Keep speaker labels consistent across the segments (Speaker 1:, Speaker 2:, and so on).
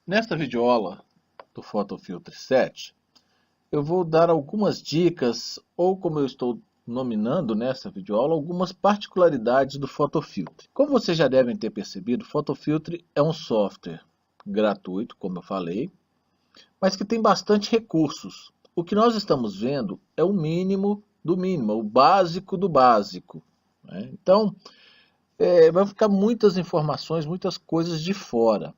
Speaker 1: Nesta videoaula do PhotoFiltre 7, eu vou dar algumas dicas, ou como eu estou nominando nessa videoaula, algumas particularidades do PhotoFiltre. Como vocês já devem ter percebido, o PhotoFiltre é um software gratuito, como eu falei, mas que tem bastante recursos. O que nós estamos vendo é o mínimo do mínimo, o básico do básico, né? Então, vai ficar muitas informações, muitas coisas de fora.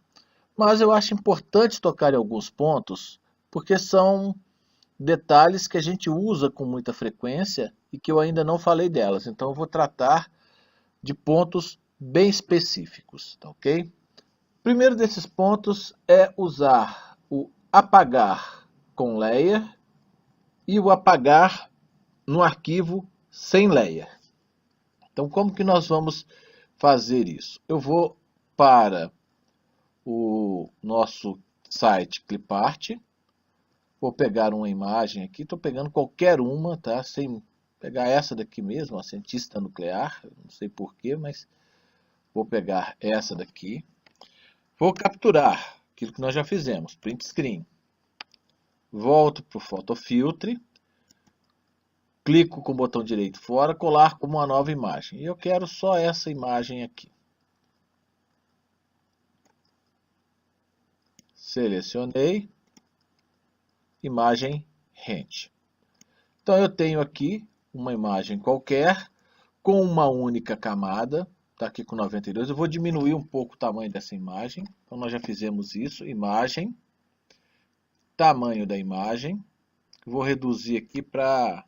Speaker 1: Mas eu acho importante tocar em alguns pontos, porque são detalhes que a gente usa com muita frequência e que eu ainda não falei delas. Então eu vou tratar de pontos bem específicos, tá ok? O primeiro desses pontos é usar o apagar com layer e o apagar no arquivo sem layer. Então como que nós vamos fazer isso? Eu vou para o nosso site Clipart. Vou pegar uma imagem aqui, estou pegando qualquer uma, tá? Sem pegar essa daqui mesmo, a cientista nuclear, não sei porquê, mas vou pegar essa daqui. Vou capturar aquilo que nós já fizemos, print screen. Volto para o PhotoFiltre, clico com o botão direito fora, colar como uma nova imagem. E eu quero só essa imagem aqui. Selecionei. Imagem rente. Então eu tenho aqui uma imagem qualquer com uma única camada, está aqui com 92. Eu vou diminuir um pouco o tamanho dessa imagem. Então nós já fizemos isso, imagem, tamanho da imagem. Vou reduzir aqui para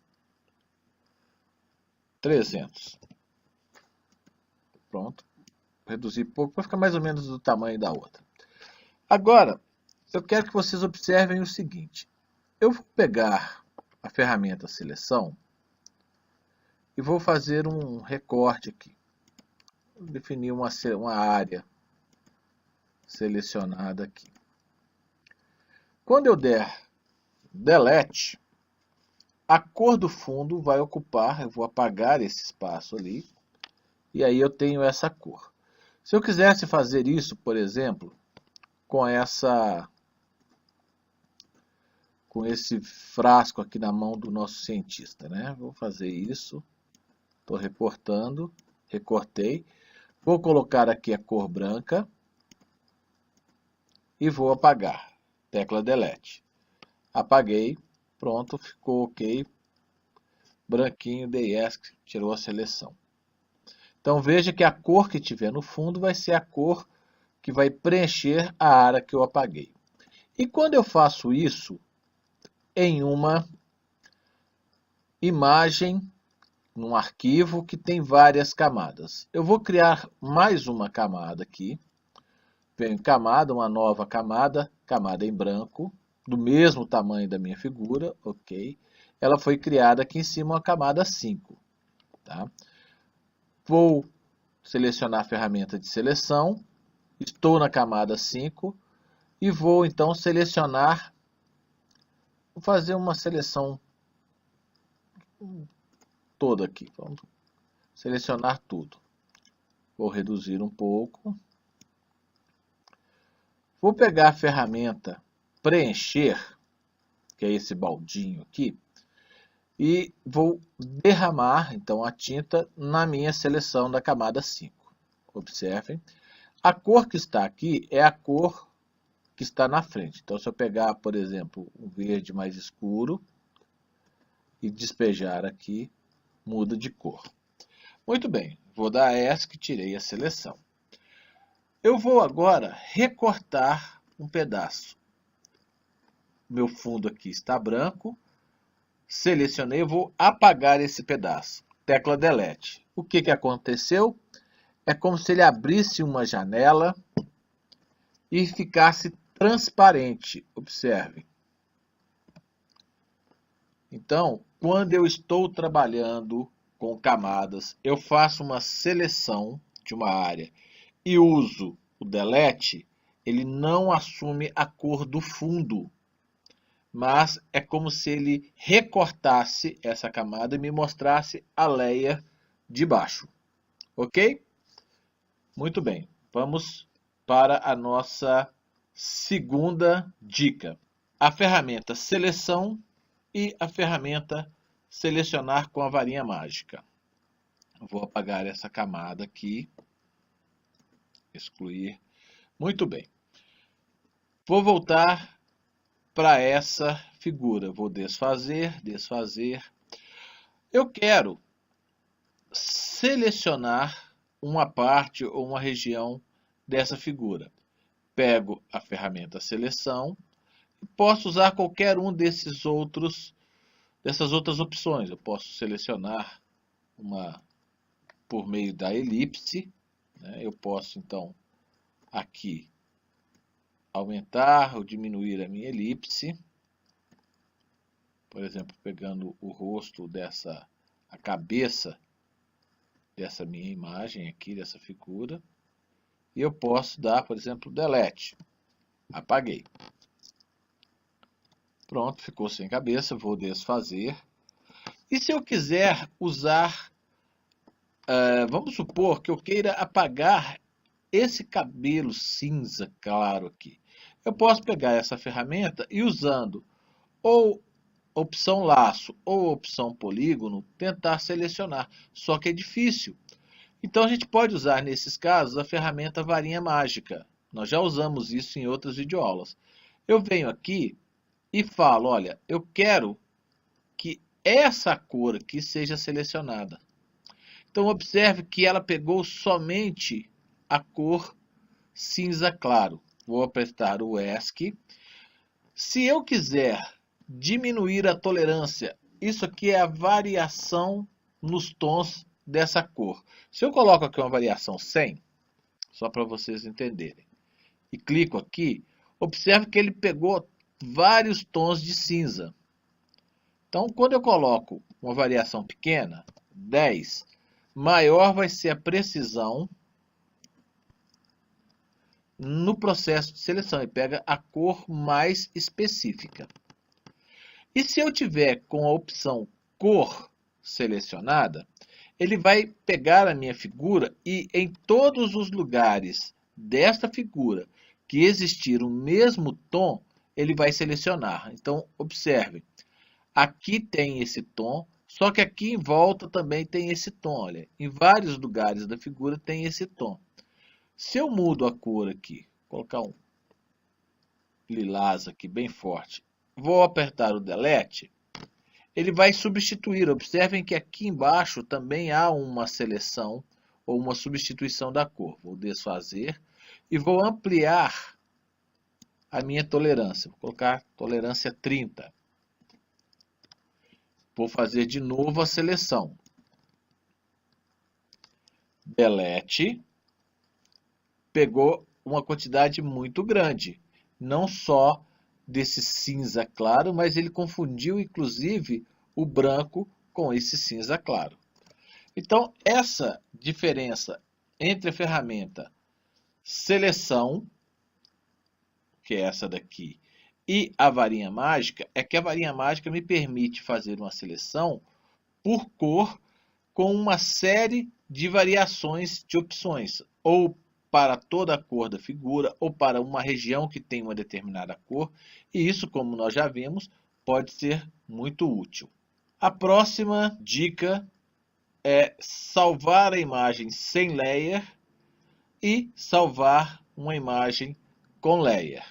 Speaker 1: 300. Pronto. Reduzir pouco para ficar mais ou menos do tamanho da outra. Agora, eu quero que vocês observem o seguinte. Eu vou pegar a ferramenta seleção e vou fazer um recorte aqui. Vou definir uma área selecionada aqui. Quando eu der delete, a cor do fundo vai ocupar, eu vou apagar esse espaço ali, e aí eu tenho essa cor. Se eu quisesse fazer isso, por exemplo, com esse frasco aqui na mão do nosso cientista, né? Vou fazer isso. Estou recortando, recortei. Vou colocar aqui a cor branca e vou apagar. Tecla Delete. Apaguei, pronto, ficou ok. Branquinho, dei ESC, tirou a seleção. Então veja que a cor que tiver no fundo vai ser a cor que vai preencher a área que eu apaguei. E quando eu faço isso em uma imagem, num arquivo que tem várias camadas, eu vou criar mais uma camada aqui. Venho em camada, uma nova camada, camada em branco, do mesmo tamanho da minha figura, ok. Ela foi criada aqui em cima, uma camada 5. Tá? Vou selecionar a ferramenta de seleção, estou na camada 5 e vou então selecionar, vou fazer uma seleção toda aqui, vamos selecionar tudo. Vou reduzir um pouco. Vou pegar a ferramenta preencher, que é esse baldinho aqui, e vou derramar então a tinta na minha seleção da camada 5. Observem. A cor que está aqui é a cor que está na frente. Então se eu pegar, por exemplo, um verde mais escuro e despejar aqui, muda de cor. Muito bem, vou dar ESC, tirei a seleção. Eu vou agora recortar um pedaço. Meu fundo aqui está branco. Selecionei, vou apagar esse pedaço. Tecla Delete. O que aconteceu? É como se ele abrisse uma janela e ficasse transparente. Observe. Então, quando eu estou trabalhando com camadas, eu faço uma seleção de uma área e uso o Delete, ele não assume a cor do fundo, mas é como se ele recortasse essa camada e me mostrasse a layer de baixo. Ok? Muito bem, vamos para a nossa Segunda dica, a ferramenta seleção e a ferramenta selecionar com a varinha mágica. Vou apagar essa camada aqui, excluir. Muito bem. Vou voltar para essa figura. Vou desfazer, desfazer. Eu quero selecionar uma parte ou uma região dessa figura. Pego a ferramenta seleção e posso usar qualquer um dessas outras opções. Eu posso selecionar uma por meio da elipse, né? Eu posso então aqui aumentar ou diminuir a minha elipse, por exemplo, pegando o rosto a cabeça dessa minha imagem aqui, dessa figura. E eu posso dar, por exemplo, delete. Apaguei. Pronto, ficou sem cabeça. Vou desfazer. E se eu quiser usar, vamos supor que eu queira apagar esse cabelo cinza claro aqui. Eu posso pegar essa ferramenta e usando ou opção laço ou opção polígono, tentar selecionar. Só que é difícil. Então a gente pode usar nesses casos a ferramenta varinha mágica. Nós já usamos isso em outras videoaulas. Eu venho aqui e falo, olha, eu quero que essa cor aqui seja selecionada. Então observe que ela pegou somente a cor cinza claro. Vou apertar o ESC. Se eu quiser diminuir a tolerância, isso aqui é a variação nos tons dessa cor. Se eu coloco aqui uma variação 100, só para vocês entenderem, e clico aqui, observe que ele pegou vários tons de cinza. Então, quando eu coloco uma variação pequena, 10, maior vai ser a precisão no processo de seleção. Ele pega a cor mais específica. E se eu tiver com a opção cor selecionada, ele vai pegar a minha figura e em todos os lugares desta figura que existir o mesmo tom, ele vai selecionar. Então, observe, aqui tem esse tom, só que aqui em volta também tem esse tom. Olha, em vários lugares da figura tem esse tom. Se eu mudo a cor aqui, vou colocar um lilás aqui bem forte, vou apertar o delete, ele vai substituir. Observem que aqui embaixo também há uma seleção ou uma substituição da cor. Vou desfazer e vou ampliar a minha tolerância. Vou colocar tolerância 30. Vou fazer de novo a seleção. Delete. Pegou uma quantidade muito grande. Não só desse cinza claro, mas ele confundiu inclusive o branco com esse cinza claro. Então, essa diferença entre a ferramenta seleção, que é essa daqui, e a varinha mágica, é que a varinha mágica me permite fazer uma seleção por cor com uma série de variações de opções, ou para toda a cor da figura, ou para uma região que tem uma determinada cor, e isso, como nós já vimos, pode ser muito útil. A próxima dica é salvar a imagem sem layer e salvar uma imagem com layer.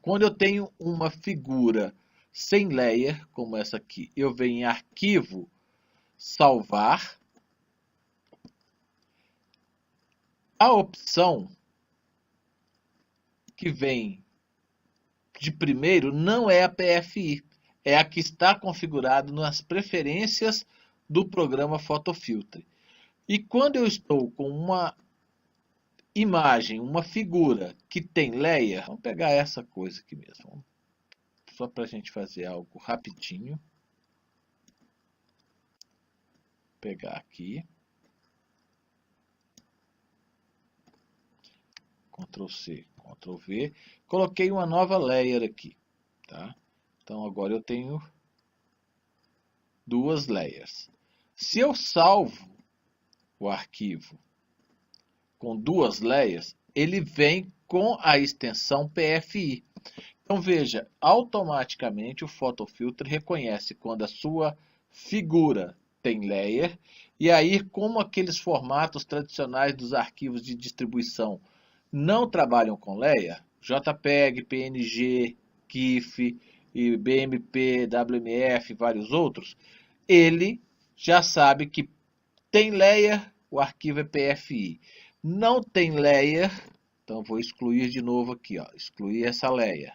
Speaker 1: Quando eu tenho uma figura sem layer, como essa aqui, eu venho em arquivo, salvar. A opção que vem de primeiro não é a PFI, é a que está configurada nas preferências do programa PhotoFiltre. E quando eu estou com uma imagem, uma figura que tem layer, vamos pegar essa coisa aqui mesmo, só para a gente fazer algo rapidinho. Vou pegar aqui. Ctrl C, Ctrl V. Coloquei uma nova layer aqui, tá? Então agora eu tenho duas layers. Se eu salvo o arquivo com duas layers, ele vem com a extensão PFI. Então veja, automaticamente o photofilter reconhece quando a sua figura tem layer, e aí como aqueles formatos tradicionais dos arquivos de distribuição não trabalham com layer, JPEG, PNG, GIF, e BMP, WMF e vários outros, ele já sabe que tem layer, o arquivo é PFI. Não tem layer, então eu vou excluir de novo aqui, ó, excluir essa layer.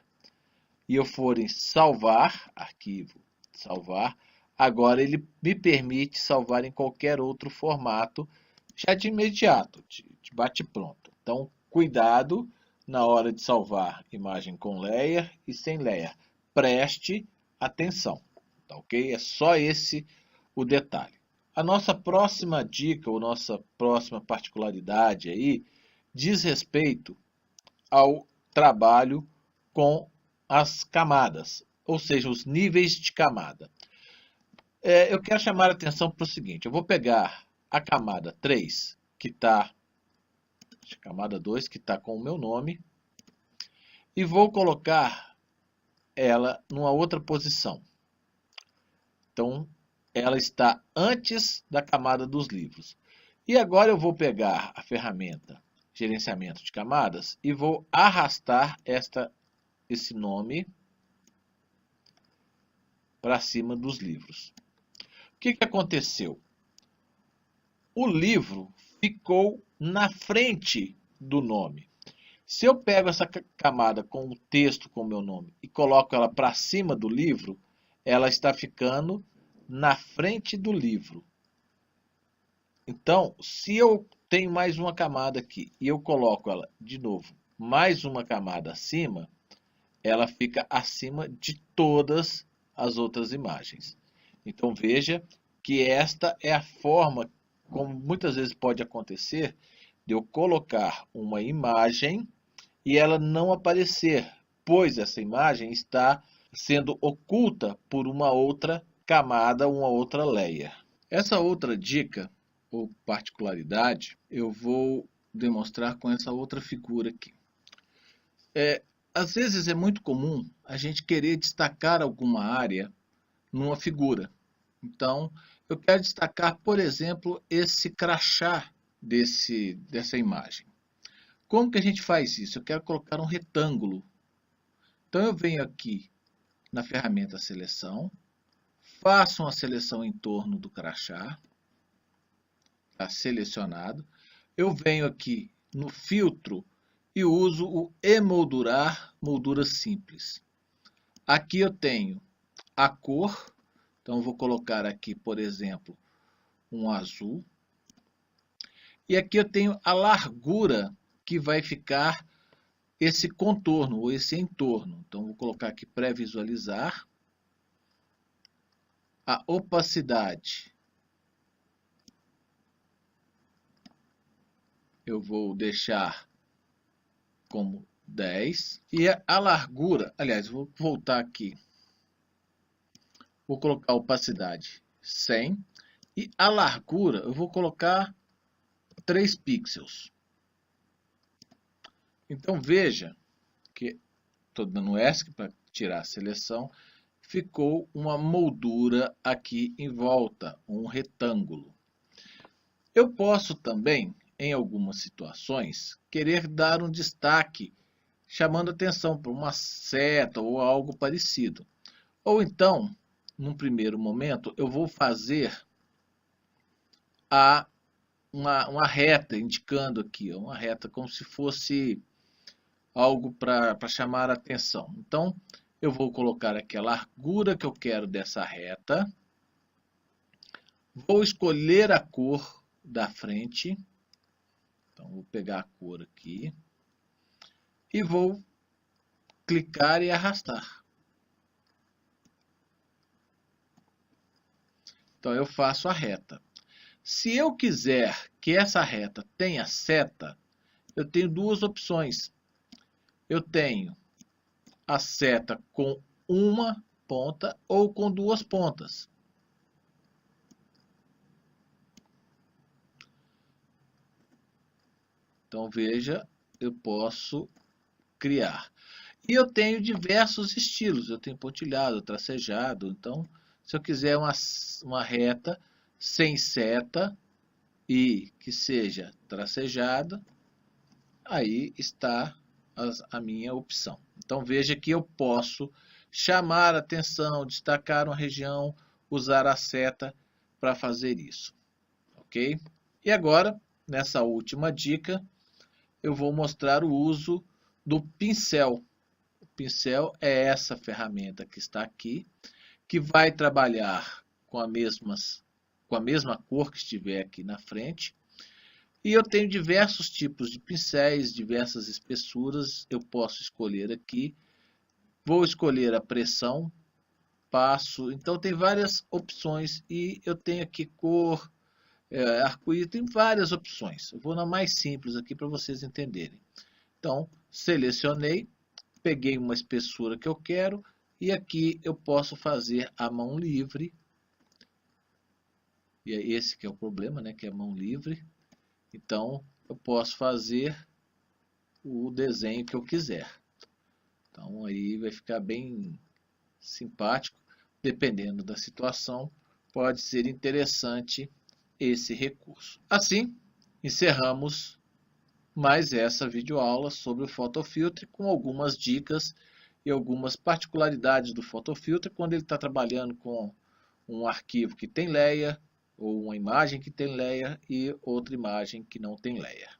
Speaker 1: E eu for em salvar, arquivo, salvar, agora ele me permite salvar em qualquer outro formato, já de imediato, de bate-pronto. Então, cuidado na hora de salvar imagem com layer e sem layer. Preste atenção, tá ok? É só esse o detalhe. A nossa próxima dica, ou nossa próxima particularidade aí, diz respeito ao trabalho com as camadas, ou seja, os níveis de camada. Eu quero chamar a atenção para o seguinte, eu vou pegar a camada 3, que está, camada 2, que está com o meu nome, e vou colocar ela numa outra posição. Então, ela está antes da camada dos livros. E agora eu vou pegar a ferramenta gerenciamento de camadas e vou arrastar esse nome para cima dos livros. O que aconteceu? O livro ficou na frente do nome. Se eu pego essa camada com o texto com o meu nome e coloco ela para cima do livro, ela está ficando na frente do livro. Então, se eu tenho mais uma camada aqui e eu coloco ela de novo, mais uma camada acima, ela fica acima de todas as outras imagens. Então veja que esta é a forma, como muitas vezes pode acontecer, de eu colocar uma imagem e ela não aparecer, pois essa imagem está sendo oculta por uma outra camada, uma outra layer. Essa outra dica ou particularidade eu vou demonstrar com essa outra figura aqui. Às vezes é muito comum a gente querer destacar alguma área numa figura. Então, eu quero destacar, por exemplo, esse crachá dessa imagem. Como que a gente faz isso? Eu quero colocar um retângulo. Então, eu venho aqui na ferramenta seleção, faço uma seleção em torno do crachá, está selecionado. Eu venho aqui no filtro e uso o emoldurar, moldura simples. Aqui eu tenho a cor, então vou colocar aqui, por exemplo, um azul. E aqui eu tenho a largura que vai ficar esse contorno ou esse entorno. Então vou colocar aqui pré-visualizar. A opacidade eu vou deixar como 10. E a largura, aliás, vou voltar aqui. Vou colocar a opacidade 100. E a largura eu vou colocar 3 pixels. Então veja que estou dando ESC para tirar a seleção. Ficou uma moldura aqui em volta, um retângulo. Eu posso também, em algumas situações, querer dar um destaque, chamando atenção para uma seta ou algo parecido. Ou então, num primeiro momento, eu vou fazer uma reta, indicando aqui, uma reta como se fosse algo para chamar a atenção. Então, eu vou colocar aqui a largura que eu quero dessa reta. Vou escolher a cor da frente. Então, vou pegar a cor aqui. E vou clicar e arrastar. Então, eu faço a reta. Se eu quiser que essa reta tenha seta, eu tenho duas opções. Eu tenho a seta com uma ponta ou com duas pontas. Então veja eu posso criar. E eu tenho diversos estilos, eu tenho pontilhado, tracejado. Então, se eu quiser uma reta sem seta e que seja tracejada, aí está a minha opção. Então, veja que eu posso chamar a atenção, destacar uma região, usar a seta para fazer isso. Ok? E agora, nessa última dica, eu vou mostrar o uso do pincel. O pincel é essa ferramenta que está aqui, que vai trabalhar com a mesma cor que estiver aqui na frente. E eu tenho diversos tipos de pincéis, diversas espessuras. Eu posso escolher aqui. Vou escolher a pressão, passo. Então tem várias opções e eu tenho aqui cor, arco-íris, tem várias opções. Eu vou na mais simples aqui para vocês entenderem. Então, selecionei, peguei uma espessura que eu quero e aqui eu posso fazer a mão livre. E é esse que é o problema, né? Que é a mão livre. Então, eu posso fazer o desenho que eu quiser. Então, aí vai ficar bem simpático. Dependendo da situação, pode ser interessante esse recurso. Assim, encerramos mais essa videoaula sobre o PhotoFiltre com algumas dicas e algumas particularidades do PhotoFiltre quando ele está trabalhando com um arquivo que tem layer, ou uma imagem que tem layer e outra imagem que não tem layer.